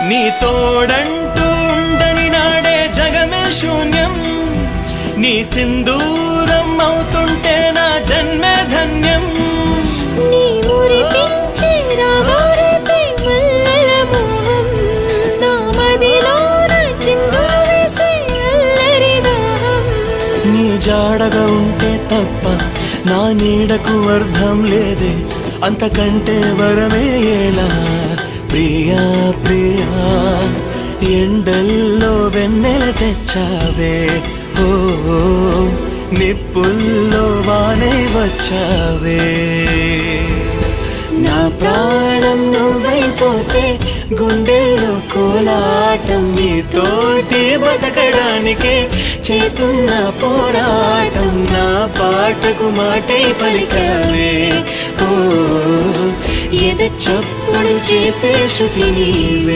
నీ తోడంటూ ఉండని నాడే జగమే శూన్యం, నీ సింధూరం అవుతుంటే నా జన్మే ధన్యం. నీ మురిపించే రాగాలపై మల్లెల మోహం, నా మదిలోన చిందులు వేసే అల్లరి దాహం. నీ జాడగా ఉంటే తప్ప నా నీడకు అర్థం లేదే, అంతకంటే వరమే ఎలా ప్రియా ప్రియా. ఎండల్లో వెన్నెల తెచ్చావే, ఓ నిప్పుల్లో వానే వచ్చావే. నా ప్రాణం నువ్వైపోతే గుండెల్లో కోలాటం, నీతోటి బతకడానికే చేస్తున్న పోరాటం. నా పాటకు మాటే పలికావే, ఓ ఎద చప్పుడు చేసే శృతి నీవే.